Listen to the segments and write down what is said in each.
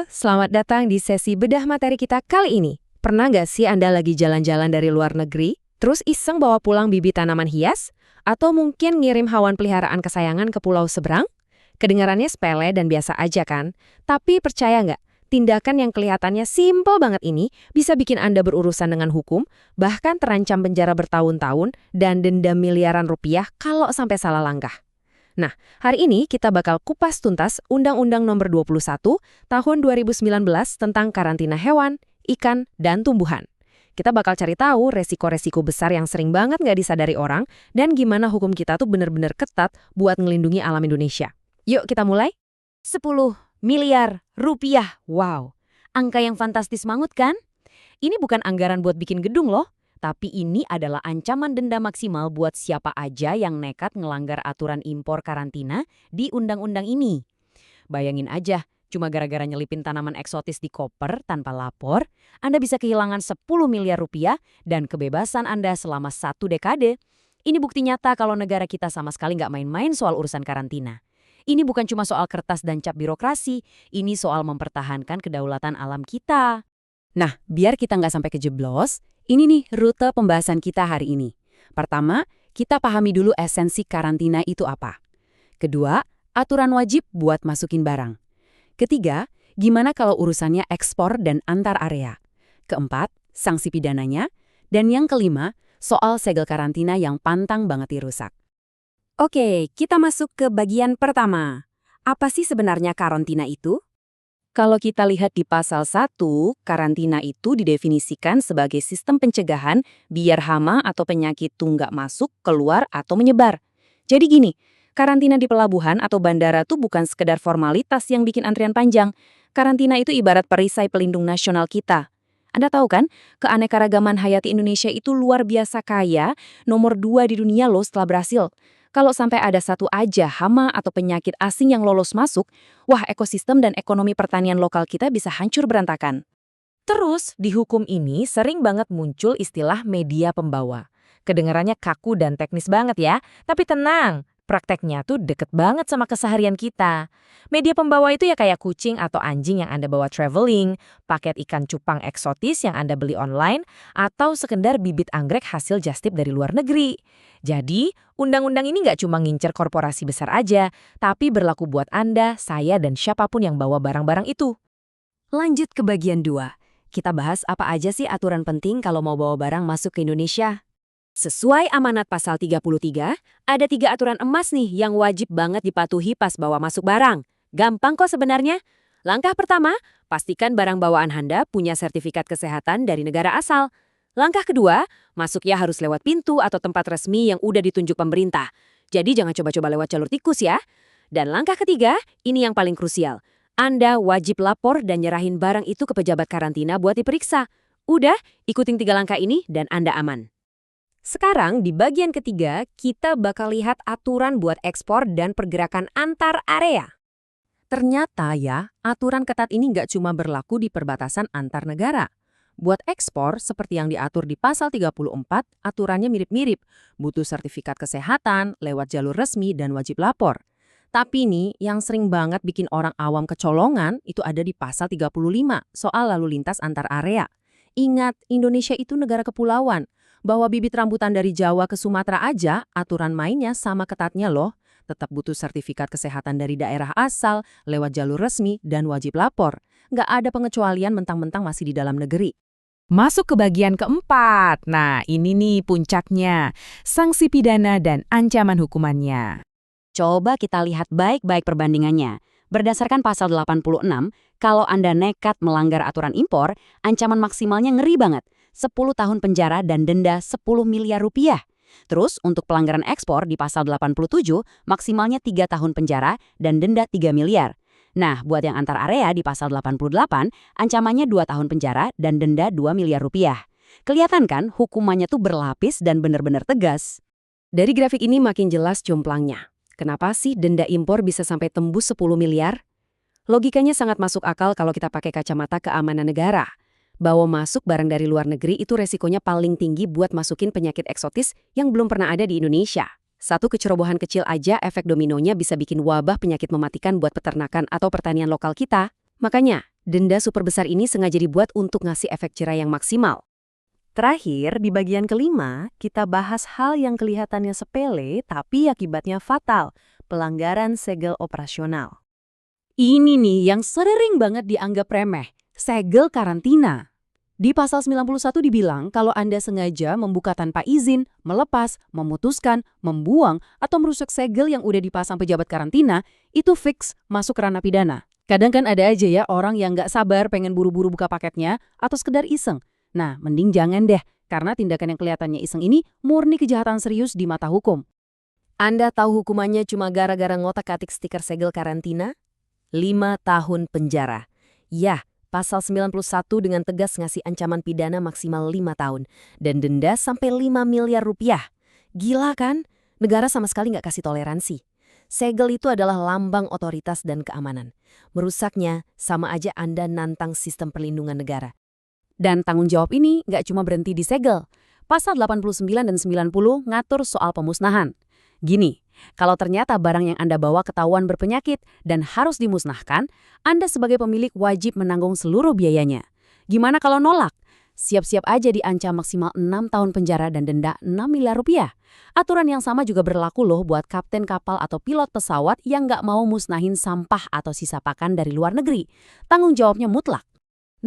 selamat datang di sesi bedah materi kita kali ini. Pernah nggak sih Anda lagi jalan-jalan dari luar negeri, terus iseng bawa pulang bibit tanaman hias? Atau mungkin ngirim hewan peliharaan kesayangan ke pulau seberang? Kedengarannya sepele dan biasa aja kan? Tapi percaya nggak, tindakan yang kelihatannya simpel banget ini bisa bikin Anda berurusan dengan hukum, bahkan terancam penjara bertahun-tahun dan denda miliaran rupiah kalau sampai salah langkah. Nah, hari ini kita bakal kupas tuntas Undang-Undang Nomor 21 Tahun 2019 tentang karantina hewan, ikan, dan tumbuhan. Kita bakal cari tahu resiko-resiko besar yang sering banget nggak disadari orang dan gimana hukum kita tuh bener-bener ketat buat ngelindungi alam Indonesia. Yuk kita mulai. 10 miliar rupiah. Wow, angka yang fantastis banget kan? Ini bukan anggaran buat bikin gedung loh. Tapi ini adalah ancaman denda maksimal buat siapa aja yang nekat ngelanggar aturan impor karantina di undang-undang ini. Bayangin aja, cuma gara-gara nyelipin tanaman eksotis di koper tanpa lapor, Anda bisa kehilangan 10 miliar rupiah dan kebebasan Anda selama 1 dekade. Ini bukti nyata kalau negara kita sama sekali nggak main-main soal urusan karantina. Ini bukan cuma soal kertas dan cap birokrasi, ini soal mempertahankan kedaulatan alam kita. Nah, biar kita nggak sampai kejeblos, ini nih rute pembahasan kita hari ini. Pertama, kita pahami dulu esensi karantina itu apa. Kedua, aturan wajib buat masukin barang. Ketiga, gimana kalau urusannya ekspor dan antar area. Keempat, sanksi pidananya. Dan yang kelima, soal segel karantina yang pantang banget dirusak. Oke, kita masuk ke bagian pertama. Apa sih sebenarnya karantina itu? Kalau kita lihat di pasal 1, karantina itu didefinisikan sebagai sistem pencegahan biar hama atau penyakit tuh nggak masuk, keluar, atau menyebar. Jadi gini, karantina di pelabuhan atau bandara tuh bukan sekedar formalitas yang bikin antrian panjang. Karantina itu ibarat perisai pelindung nasional kita. Anda tahu kan, keanekaragaman hayati Indonesia itu luar biasa kaya, nomor 2 di dunia loh setelah Brasil. Kalau sampai ada satu aja hama atau penyakit asing yang lolos masuk, wah ekosistem dan ekonomi pertanian lokal kita bisa hancur berantakan. Terus, di hukum ini sering banget muncul istilah media pembawa. Kedengarannya kaku dan teknis banget ya, tapi tenang, prakteknya tuh deket banget sama keseharian kita. Media pembawa itu ya kayak kucing atau anjing yang Anda bawa traveling, paket ikan cupang eksotis yang Anda beli online, atau sekedar bibit anggrek hasil just tip dari luar negeri. Jadi, undang-undang ini nggak cuma ngincer korporasi besar aja, tapi berlaku buat Anda, saya, dan siapapun yang bawa barang-barang itu. Lanjut ke bagian 2. Kita bahas apa aja sih aturan penting kalau mau bawa barang masuk ke Indonesia. Sesuai amanat pasal 33, ada 3 aturan emas nih yang wajib banget dipatuhi pas bawa masuk barang. Gampang kok sebenarnya. Langkah pertama, pastikan barang bawaan Anda punya sertifikat kesehatan dari negara asal. Langkah kedua, masuknya harus lewat pintu atau tempat resmi yang udah ditunjuk pemerintah. Jadi jangan coba-coba lewat jalur tikus ya. Dan langkah ketiga, ini yang paling krusial. Anda wajib lapor dan nyerahin barang itu ke pejabat karantina buat diperiksa. Udah, ikutin 3 langkah ini dan Anda aman. Sekarang di bagian ketiga, kita bakal lihat aturan buat ekspor dan pergerakan antar area. Ternyata ya, aturan ketat ini nggak cuma berlaku di perbatasan antar negara. Buat ekspor, seperti yang diatur di pasal 34, aturannya mirip-mirip. Butuh sertifikat kesehatan, lewat jalur resmi, dan wajib lapor. Tapi nih, yang sering banget bikin orang awam kecolongan, itu ada di pasal 35, soal lalu lintas antar area. Ingat, Indonesia itu negara kepulauan. Bawa bibit rambutan dari Jawa ke Sumatera aja, aturan mainnya sama ketatnya loh. Tetap butuh sertifikat kesehatan dari daerah asal, lewat jalur resmi, dan wajib lapor. Nggak ada pengecualian mentang-mentang masih di dalam negeri. Masuk ke bagian keempat. Nah, ini nih puncaknya. Sanksi pidana dan ancaman hukumannya. Coba kita lihat baik-baik perbandingannya. Berdasarkan pasal 86, kalau Anda nekat melanggar aturan impor, ancaman maksimalnya ngeri banget. 10 tahun penjara dan denda 10 miliar rupiah. Terus untuk pelanggaran ekspor di pasal 87, maksimalnya 3 tahun penjara dan denda 3 miliar. Nah, buat yang antar area di pasal 88, ancamannya 2 tahun penjara dan denda 2 miliar rupiah. Kelihatan kan hukumannya tuh berlapis dan benar-benar tegas. Dari grafik ini makin jelas jomplangnya. Kenapa sih denda impor bisa sampai tembus 10 miliar? Logikanya sangat masuk akal kalau kita pakai kacamata keamanan negara. Bawa masuk barang dari luar negeri itu resikonya paling tinggi buat masukin penyakit eksotis yang belum pernah ada di Indonesia. Satu kecerobohan kecil aja efek dominonya bisa bikin wabah penyakit mematikan buat peternakan atau pertanian lokal kita. Makanya, Denda super besar ini sengaja dibuat untuk ngasih efek jera yang maksimal. Terakhir, di bagian kelima, kita bahas hal yang kelihatannya sepele tapi akibatnya fatal, pelanggaran segel operasional. Ini nih yang sering banget dianggap remeh, segel karantina. Di pasal 91 dibilang kalau Anda sengaja membuka tanpa izin, melepas, memutuskan, membuang, atau merusak segel yang udah dipasang pejabat karantina, itu fix masuk ranah pidana. Kadang kan ada aja ya orang yang nggak sabar pengen buru-buru buka paketnya atau sekedar iseng. Nah, mending jangan deh, karena tindakan yang kelihatannya iseng ini murni kejahatan serius di mata hukum. Anda tahu hukumannya cuma gara-gara ngotak-atik stiker segel karantina? 5 tahun penjara. Ya, Pasal 91 dengan tegas ngasih ancaman pidana maksimal 5 tahun dan denda sampai 5 miliar rupiah. Gila kan? Negara sama sekali nggak kasih toleransi. Segel itu adalah lambang otoritas dan keamanan. Merusaknya sama aja Anda nantang sistem perlindungan negara. Dan tanggung jawab ini nggak cuma berhenti di segel. Pasal 89 dan 90 ngatur soal pemusnahan. Gini, kalau ternyata barang yang Anda bawa ketahuan berpenyakit dan harus dimusnahkan, Anda sebagai pemilik wajib menanggung seluruh biayanya. Gimana kalau nolak? Siap-siap aja diancam maksimal 6 tahun penjara dan denda 6 miliar rupiah. Aturan yang sama juga berlaku loh buat kapten kapal atau pilot pesawat yang nggak mau musnahin sampah atau sisa pakan dari luar negeri. Tanggung jawabnya mutlak.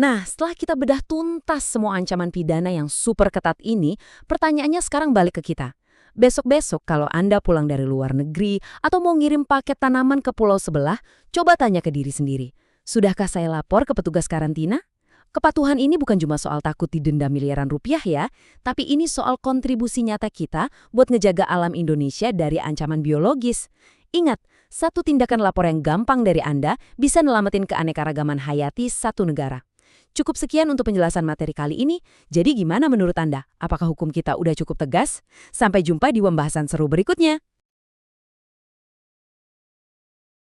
Nah, setelah kita bedah tuntas semua ancaman pidana yang super ketat ini, pertanyaannya sekarang balik ke kita. Besok-besok kalau Anda pulang dari luar negeri atau mau ngirim paket tanaman ke pulau sebelah, coba tanya ke diri sendiri. Sudahkah saya lapor ke petugas karantina? Kepatuhan ini bukan cuma soal takut didenda miliaran rupiah ya, tapi ini soal kontribusi nyata kita buat ngejaga alam Indonesia dari ancaman biologis. Ingat, satu tindakan lapor yang gampang dari Anda bisa nyelamatin keanekaragaman hayati satu negara. Cukup sekian untuk penjelasan materi kali ini. Jadi gimana menurut Anda? Apakah hukum kita udah cukup tegas? Sampai jumpa di pembahasan seru berikutnya.